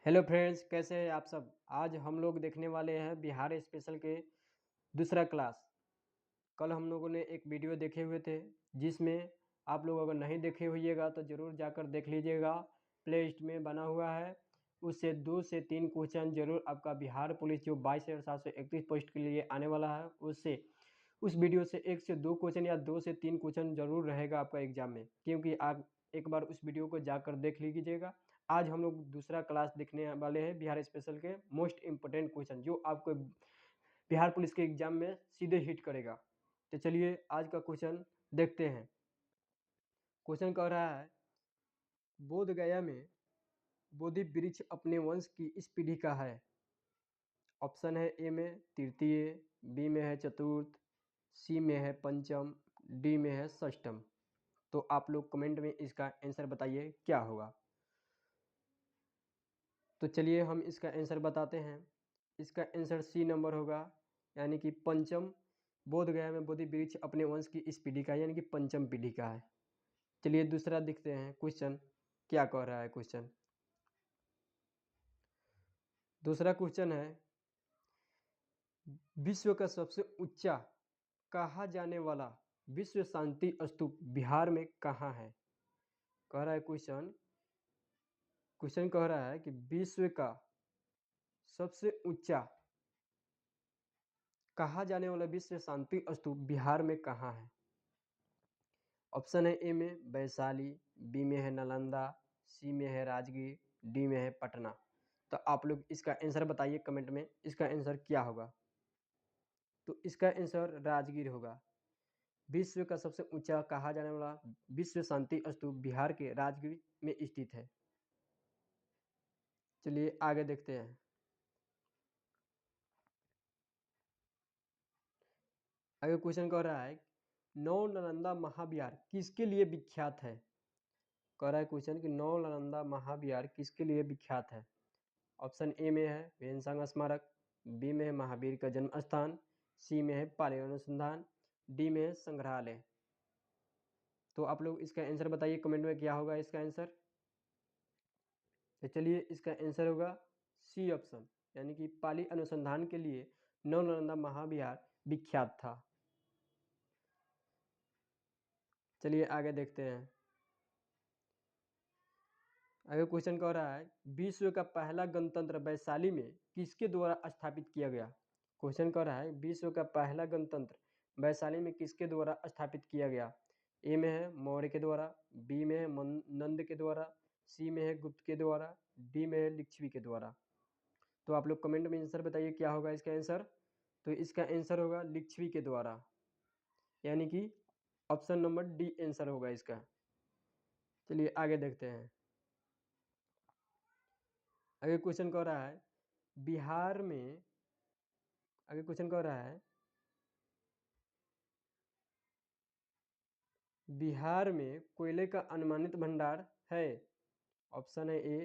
Hello friends, कैसे हैं आप सब। आज हम लोग देखने वाले हैं बिहार स्पेशल के दूसरा क्लास। कल हम लोगों ने एक वीडियो देखे हुए थे जिसमें आप लोग अगर नहीं देखे होइएगा तो ज़रूर जाकर देख लीजिएगा। प्ले लिस्ट में बना हुआ है। उससे 2 से 3 क्वेश्चन जरूर आपका बिहार पुलिस जो 22,731 पोस्ट के लिए आने वाला है उससे उस वीडियो से 1 से 2 क्वेश्चन या 2 से 3 क्वेश्चन जरूर रहेगा आपका एग्जाम में, क्योंकि आप एक बार उस वीडियो को जाकर देख लीजिएगा। आज हम लोग दूसरा क्लास देखने वाले हैं बिहार स्पेशल के मोस्ट इम्पोर्टेंट क्वेश्चन जो आपको बिहार पुलिस के एग्जाम में सीधे हिट करेगा। तो चलिए आज का क्वेश्चन देखते हैं। क्वेश्चन कह रहा है, बोध गया में बोधि वृक्ष अपने वंश की इस पीढ़ी का है। ऑप्शन है ए में तृतीय, बी में है चतुर्थ, सी में है पंचम, डी में है षष्ठम। तो आप लोग कमेंट में इसका आंसर बताइए क्या होगा। तो चलिए हम इसका आंसर बताते हैं। इसका आंसर सी नंबर होगा, यानी कि पंचम। बोध गया में बोधि वृक्ष अपने वंश की इस पीढ़ी का, यानी कि पंचम पीढ़ी का है। चलिए दूसरा देखते हैं क्वेश्चन क्या कह रहा है। क्वेश्चन दूसरा क्वेश्चन है, विश्व का सबसे ऊंचा कहा जाने वाला विश्व शांति स्तूप बिहार में कहाँ है। कह रहा है क्वेश्चन कह रहा है कि विश्व का सबसे ऊंचा कहा जाने वाला विश्व शांति स्तूप बिहार में कहाँ है। ऑप्शन है ए में वैशाली, बी में है नालंदा, सी में है राजगीर, डी में है पटना। तो आप लोग इसका आंसर बताइए कमेंट में, इसका आंसर क्या होगा। तो इसका आंसर राजगीर होगा। विश्व का सबसे ऊंचा कहा जाने वाला विश्व शांति स्तूप बिहार के राजगीर में स्थित है। चलिए आगे देखते हैं। आगे क्वेश्चन कह रहा है, नौ नालंदा महाविहार किसके लिए विख्यात है। कह रहा है क्वेश्चन कि नौ नालंदा महाविहार किसके लिए विख्यात है। ऑप्शन ए में है वेनसांग स्मारक, बी में है महावीर का जन्म स्थान, सी में है पाली अनुसंधान, डी में है संग्रहालय। तो आप लोग इसका आंसर बताइए कमेंट में क्या होगा इसका आंसर। तो चलिए इसका आंसर होगा सी ऑप्शन, यानी कि पाली अनुसंधान के लिए नौ नालंदा महाविहार विख्यात था। चलिए आगे देखते हैं। आगे क्वेश्चन कह रहा है, विश्व का पहला गणतंत्र वैशाली में किसके द्वारा स्थापित किया गया। क्वेश्चन कह रहा है, विश्व का पहला गणतंत्र वैशाली में किसके द्वारा स्थापित किया गया। ए में है मौर्य के द्वारा, बी में है नंद के द्वारा, सी में है गुप्त के द्वारा, डी में है लिच्छवी के द्वारा। तो आप लोग कमेंट में आंसर बताइए क्या होगा इसका आंसर। तो इसका आंसर होगा लिच्छवी के द्वारा, यानी कि ऑप्शन नंबर डी आंसर होगा इसका। चलिए आगे देखते हैं। आगे क्वेश्चन कह रहा है, बिहार में आगे क्वेश्चन कह रहा है, बिहार में कोयले का अनुमानित भंडार है। ऑप्शन है ए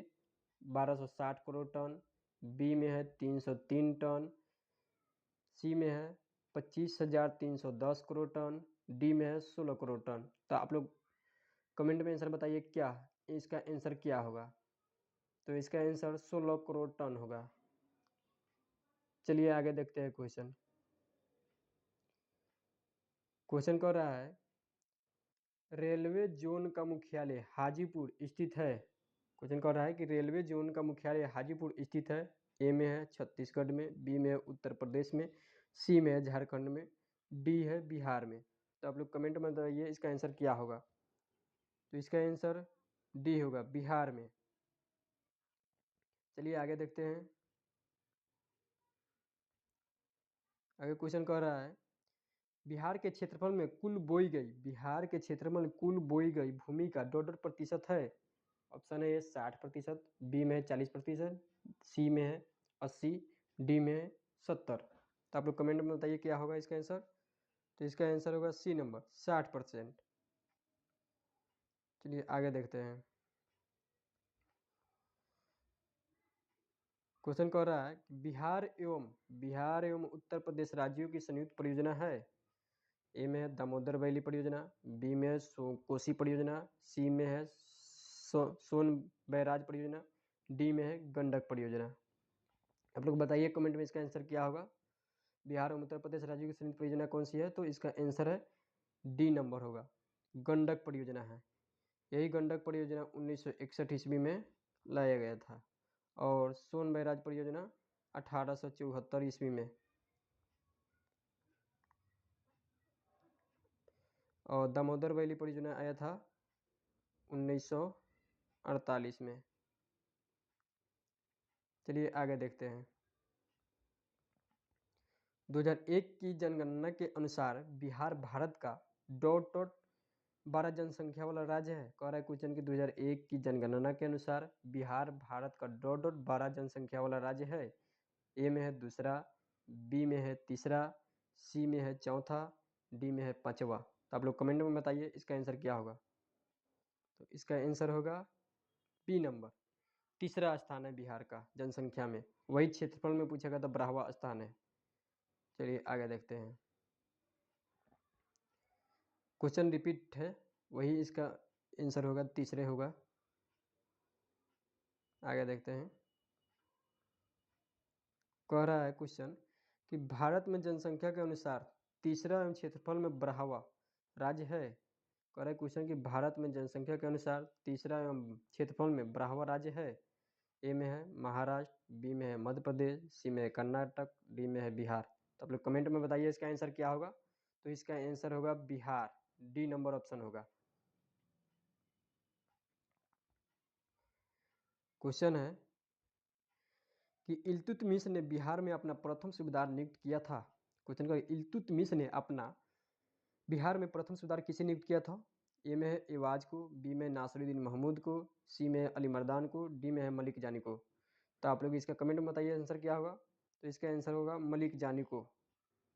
1260 करोड़ टन, बी में है 303 टन, सी में है 25,310 करोड़ टन, डी में है 16 करोड़ टन। तो आप लोग कमेंट में आंसर बताइए क्या इसका आंसर क्या होगा। तो इसका आंसर 16 करोड़ टन होगा। चलिए आगे देखते हैं क्वेश्चन। क्वेश्चन कह रहा है, रेलवे जोन का मुख्यालय हाजीपुर स्थित है। क्वेश्चन कह रहा है कि रेलवे जोन का मुख्यालय हाजीपुर स्थित है। ए में है छत्तीसगढ़ में, बी में है उत्तर प्रदेश में, सी में है झारखंड में, डी है बिहार में। तो आप लोग कमेंट में बताइए इसका आंसर क्या होगा। तो इसका आंसर डी होगा, बिहार में। चलिए आगे देखते हैं। आगे क्वेश्चन कह रहा है, बिहार के क्षेत्रफल में कुल बोई गई भूमि का डॉलर प्रतिशत है। ऑप्शन है 60%, बी में है 40%, सी में है 80, डी में है 70। तो आप लोग कमेंट में बताइए क्या होगा इसका आंसर। तो इसका आंसर होगा सी नंबर 60%। चलिए आगे देखते हैं। क्वेश्चन कह रहा है, बिहार एवं उत्तर प्रदेश राज्यों की संयुक्त परियोजना है। ए में है दामोदर वैली परियोजना, बी में है कोसी परियोजना, सी में है सोन बैराज परियोजना, डी में है गंडक परियोजना। आप लोग बताइए कमेंट में इसका आंसर क्या होगा। बिहार और उत्तर प्रदेश राज्यों की संयुक्त परियोजना कौन सी है, तो इसका आंसर है डी नंबर होगा, गंडक परियोजना है। यही गंडक परियोजना 1961 ईस्वी में लाया गया था और सोन बैराज परियोजना 1874 ईस्वी में, और दामोदर वैली परियोजना आया था 1948 में। चलिए आगे देखते हैं। 2001 की जनगणना के अनुसार बिहार भारत का डॉट 12 जनसंख्या वाला राज्य है। कह रहा है क्वेश्चन कि 2001 की जनगणना के अनुसार बिहार भारत का डॉट 12 जनसंख्या वाला राज्य है। ए में है दूसरा, बी में है तीसरा, सी में है चौथा, डी में है पांचवा। तो आप लोग कमेंट में बताइए इसका आंसर क्या होगा। तो इसका आंसर होगा बी नंबर, तीसरा स्थान है बिहार का जनसंख्या में। वही क्षेत्रफल में पूछेगा तो 12वां स्थान है। चलिए आगे देखते हैं। क्वेश्चन रिपीट है, वही इसका आंसर होगा, तीसरे होगा। आगे देखते हैं। कह रहा है क्वेश्चन कि भारत में जनसंख्या के अनुसार तीसरा एवं क्षेत्रफल में 12वां राज्य है। कह रहा है क्वेश्चन कि भारत में जनसंख्या के अनुसार तीसरा एवं क्षेत्रफल में 12वां राज्य है। ए में है महाराष्ट्र, बी में है मध्य प्रदेश, सी में है कर्नाटक, डी में है बिहार। तो आप लोग कमेंट में बताइए इसका आंसर क्या होगा। तो इसका आंसर होगा बिहार, डी नंबर ऑप्शन होगा। क्वेश्चन है कि इल्तुतमिश ने बिहार में अपना प्रथम सूबेदार नियुक्त किया था। क्वेश्चन का इल्तुतमिश ने अपना बिहार में प्रथम सूबेदार किसे नियुक्त किया था। ए में है एवाज को, बी में नासिरुद्दीन महमूद को, सी में है अली मर्दान को, डी में है मलिक जानी को। तो आप लोग इसका कमेंट में बताइए आंसर क्या होगा। तो इसका आंसर होगा मलिक जानी को।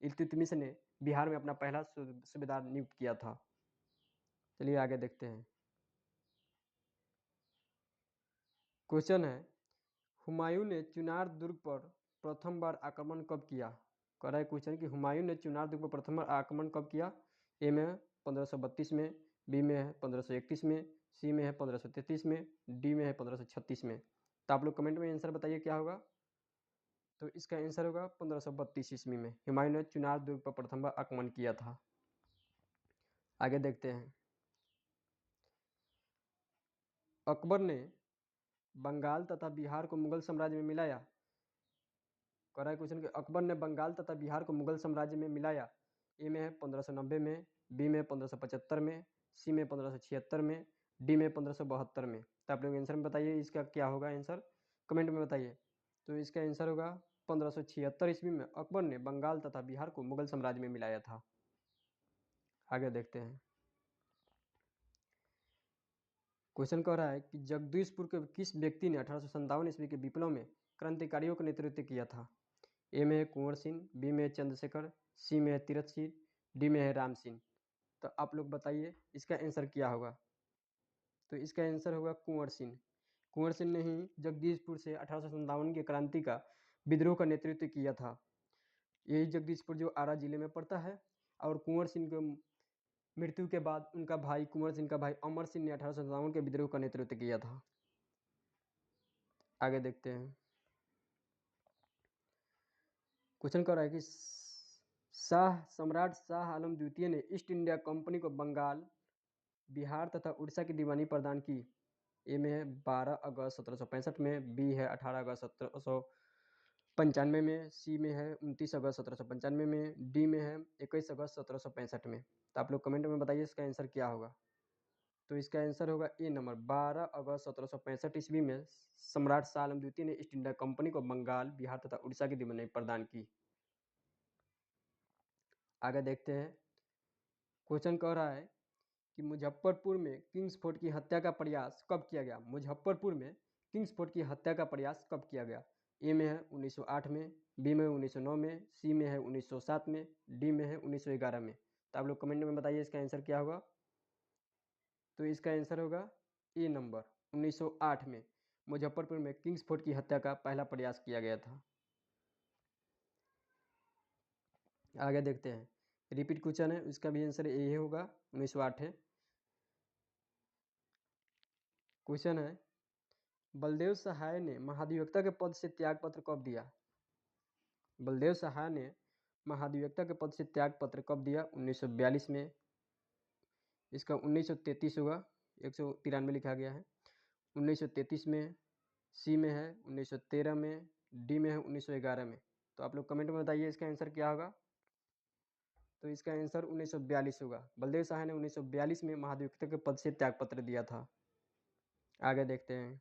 इल्तुतमिश ने बिहार में अपना पहला सूबेदार नियुक्त किया था। चलिए आगे देखते हैं। क्वेश्चन है हुमायूं ने चुनार दुर्ग पर प्रथम बार आक्रमण कब किया। कह रहा है क्वेश्चन कि हुमायूं ने चुनार दुर्ग पर प्रथम बार आक्रमण कब किया। ए में 1532 में, बी में है 1531 में, सी में है 1533 में, डी में है 1536 में। तो आप लोग कमेंट में आंसर बताइए क्या होगा। तो इसका आंसर होगा 1532 ईस्वी में हुमायूं ने चुनार दुर्ग पर प्रथम बार आक्रमण किया था। आगे देखते हैं। अकबर ने बंगाल तथा बिहार को मुगल साम्राज्य में मिलाया। कह रहा है क्वेश्चन कि अकबर ने बंगाल तथा बिहार को मुगल साम्राज्य में मिलाया। ए में है 1590 में, बी में 1575 में, सी में 1576 में, डी में 1572 में। तो आप लोग आंसर में बताइए इसका क्या होगा आंसर, कमेंट में बताइए। तो इसका आंसर होगा 1576 ईस्वी में अकबर ने बंगाल तथा बिहार को मुगल साम्राज्य में मिलाया था। आगे देखते हैं। क्वेश्चन कह रहा है कि जगदीशपुर के किस व्यक्ति ने 1857 ईस्वी के विप्लव में क्रांतिकारियों का नेतृत्व किया था। ए में है कुंवर सिंह, बी में है चंद्रशेखर, सी में है तीरथ सिंह, डी में है राम सिंह। तो आप लोग बताइए इसका आंसर क्या होगा। तो इसका आंसर होगा कुंवर सिंह। कुंवर सिंह ने ही जगदीशपुर से 1857 की क्रांति का विद्रोह का नेतृत्व किया था। यही जगदीशपुर जो आरा जिले में पड़ता है, और कुंवर सिंह को मृत्यु के बाद उनका भाई कुंवर सिंह का भाई अमर सिंह ने 1857 के विद्रोह का नेतृत्व किया था। आगे देखते हैं। क्वेश्चन कर रहा है कि सम्राट शाह आलम द्वितीय ने ईस्ट इंडिया कंपनी को बंगाल, बिहार तथा उड़ीसा की दीवानी प्रदान की। ए में है 12 अगस्त 1765 में, बी है 18 अगस्त 1795 में, सी में है 29 अगस्त 1795 में, डी में है 21 अगस्त 1765 में। तो आप लोग कमेंट में बताइए इसका आंसर क्या होगा। तो इसका आंसर होगा ए नंबर, 12 अगस्त 1765 ईस्वी में सम्राट शाह आलम द्वितीय ने ईस्ट इंडिया कंपनी को बंगाल, बिहार तथा उड़ीसा की दीवानी प्रदान की। आगे देखते हैं। क्वेश्चन कह रहा है कि मुजफ्फरपुर में किंग्स फोर्ट की हत्या का प्रयास कब किया गया। मुजफ्फरपुर में किंग्स फोर्ट की हत्या का प्रयास कब किया गया। ए में है 1908 में, बी में 1909 में, सी में है 1907 में, डी में है 1911 में। तो आप लोग कमेंट में बताइए इसका आंसर क्या होगा। तो इसका आंसर होगा ए नंबर, 1908 में मुजफ्फरपुर में किंग्स फोर्ट की हत्या का पहला प्रयास किया गया था। आगे देखते हैं। रिपीट क्वेश्चन है, इसका भी आंसर ए होगा, 1908 है। क्वेश्चन है बलदेव सहाय ने महाधिवक्ता के पद से त्यागपत्र कब दिया? बलदेव सहाय ने महाधिवक्ता के पद से त्यागपत्र कब दिया? 1942 में। इसका 1933 होगा, 193 लिखा गया है। 1933 में, सी में है 1913 में, डी में है 1911 में। तो आप लोग कमेंट में बताइए इसका आंसर क्या होगा। तो इसका आंसर 1942 होगा। बलदेव सहाय ने 1942 में महाधिवक्ता के पद से त्यागपत्र दिया था। आगे देखते हैं।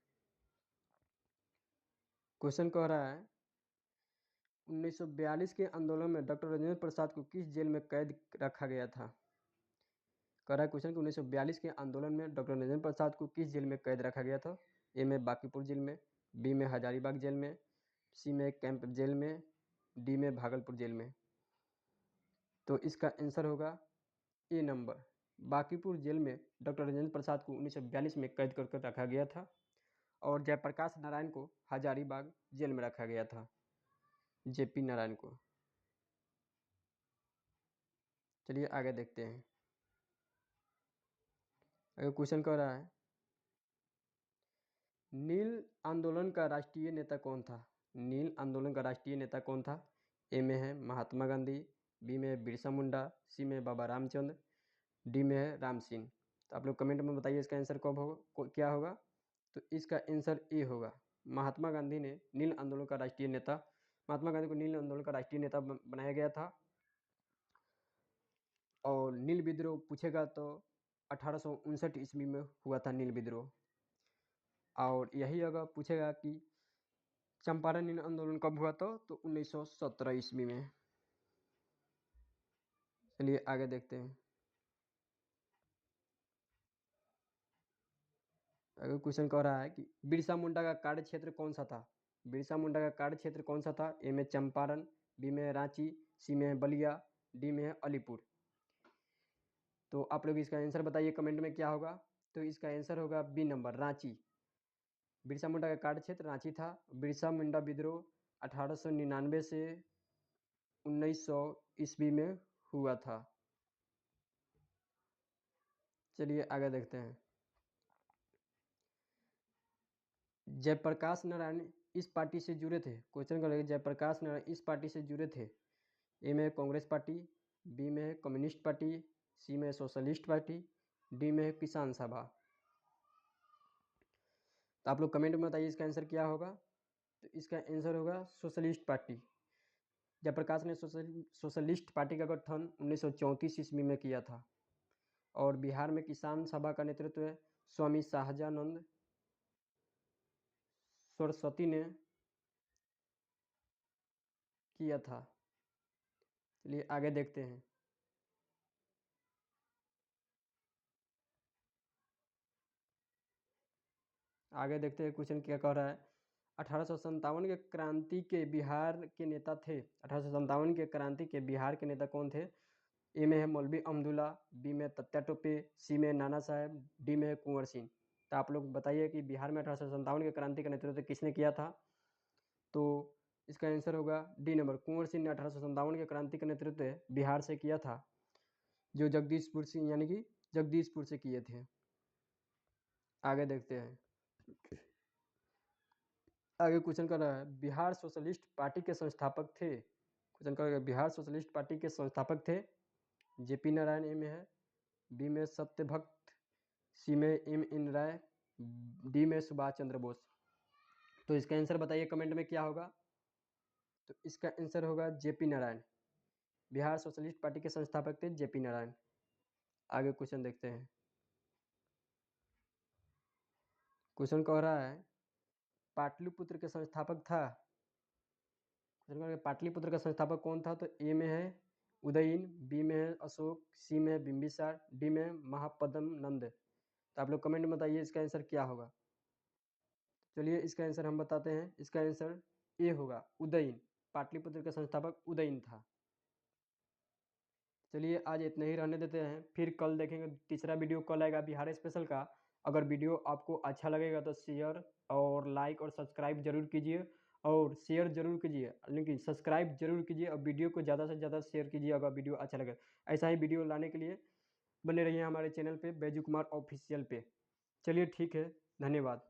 क्वेश्चन कह रहा है 1942 के आंदोलन में डॉक्टर राजेंद्र प्रसाद को किस जेल में कैद रखा गया था? कह रहा है क्वेश्चन कि 1942 के आंदोलन में डॉक्टर राजेंद्र प्रसाद को किस जेल में कैद रखा गया था? ए में बांकीपुर जेल में, बी में हजारीबाग जेल में, सी में कैंप जेल में, डी में भागलपुर जेल में। तो इसका आंसर होगा ए नंबर, बांकीपुर जेल में डॉक्टर राजेंद्र प्रसाद को 1942 में कैद करके रखा गया था और जयप्रकाश नारायण को हजारीबाग जेल में रखा गया था, जेपी नारायण को। चलिए आगे देखते हैं। अगर क्वेश्चन कह रहा है नील आंदोलन का राष्ट्रीय नेता कौन था? नील आंदोलन का राष्ट्रीय नेता कौन था? ए में है महात्मा गांधी, बी में है बिरसा मुंडा, सी में बाबा रामचंद्र, डी में है राम सिंह। तो आप लोग कमेंट में बताइए इसका आंसर कब होगा, क्या होगा। तो इसका आंसर ए होगा। महात्मा गांधी ने नील आंदोलन का राष्ट्रीय नेता, महात्मा गांधी को नील आंदोलन का राष्ट्रीय नेता बनाया गया था। और नील विद्रोह पूछेगा तो 1859 ईस्वी में हुआ था नील विद्रोह। और यही अगर पूछेगा कि चंपारण नील आंदोलन कब हुआ था, तो 1917 ईस्वी में। चलिए आगे देखते हैं। अगर क्वेश्चन कह रहा है कि बिरसा मुंडा का कार्य क्षेत्र कौन सा था? बिरसा मुंडा का कार्य क्षेत्र कौन सा था? ए में चंपारण, बी में रांची, सी में बलिया, डी में अलीपुर। तो आप लोग इसका आंसर बताइए कमेंट में क्या होगा। तो इसका आंसर होगा बी नंबर, रांची। बिरसा मुंडा का कार्य क्षेत्र रांची था। बिरसा मुंडा विद्रोह 1899 से 1900 ईस्वी में हुआ था। चलिए आगे देखते हैं। जयप्रकाश नारायण इस पार्टी से जुड़े थे। क्वेश्चन करेंगे जयप्रकाश नारायण इस पार्टी से जुड़े थे। ए में कांग्रेस पार्टी, बी में कम्युनिस्ट पार्टी, सी में सोशलिस्ट पार्टी, डी में किसान सभा। तो आप लोग कमेंट में बताइए इसका आंसर क्या होगा। तो इसका आंसर होगा सोशलिस्ट पार्टी। जयप्रकाश ने सोशलिस्ट पार्टी का गठन 1934 ईस्वी में किया था। और बिहार में किसान सभा का नेतृत्व स्वामी शाहजानंद सरस्वती ने किया था। चलिए आगे देखते हैं। आगे देखते हैं क्वेश्चन क्या कह रहा है। 1857 के क्रांति के बिहार के नेता थे। 1857 के क्रांति के बिहार के नेता कौन थे? ए में है मौलवी अब्दुल्ला, बी में तत्या टोपे, सी में नाना साहब, डी में कुंवर सिंह। तो आप लोग बताइए कि बिहार में 1857 के क्रांति का नेतृत्व किसने किया था। तो इसका आंसर होगा डी नंबर, कुंवर सिंह ने 1857 के क्रांति का नेतृत्व बिहार से किया था, जो जगदीशपुर से, यानी कि जगदीशपुर से किए थे। आगे देखते हैं। आगे क्वेश्चन कर रहा है बिहार सोशलिस्ट पार्टी के संस्थापक थे। क्वेश्चन कर रहा है बिहार सोशलिस्ट पार्टी के संस्थापक थे जेपी नारायण, ए में है, बी में सत्यभक्त, सी में एम राय, डी में सुभाष चंद्र बोस। तो इसका आंसर बताइए कमेंट में क्या होगा। तो इसका आंसर होगा JP Narayan. Bihar socialist party के संस्थापक थे जेपी नारायण। आगे क्वेश्चन देखते हैं। क्वेश्चन कह रहा है पाटलिपुत्र के संस्थापक था। पाटलिपुत्र का संस्थापक कौन था? तो ए में है उदयन, बी में है अशोक, सी में बिंबिसार, डी में महापद्म नंद। तो आप लोग कमेंट में बताइए इसका आंसर क्या होगा। चलिए इसका आंसर हम बताते हैं। इसका आंसर ए होगा, उदयन। पाटलिपुत्र का संस्थापक उदयन था। चलिए आज इतना ही रहने देते हैं, फिर कल देखेंगे। तीसरा वीडियो कल आएगा बिहार स्पेशल का। अगर वीडियो आपको अच्छा लगेगा तो शेयर और लाइक और सब्सक्राइब जरूर कीजिए, और शेयर जरूर कीजिए, लेकिन सब्सक्राइब जरूर कीजिए, और वीडियो को ज़्यादा से ज़्यादा शेयर कीजिए अगर वीडियो अच्छा लगे। ऐसा ही वीडियो लाने के लिए बने रहिए हमारे चैनल पे, बैजू कुमार ऑफिशियल पे। चलिए ठीक है, धन्यवाद।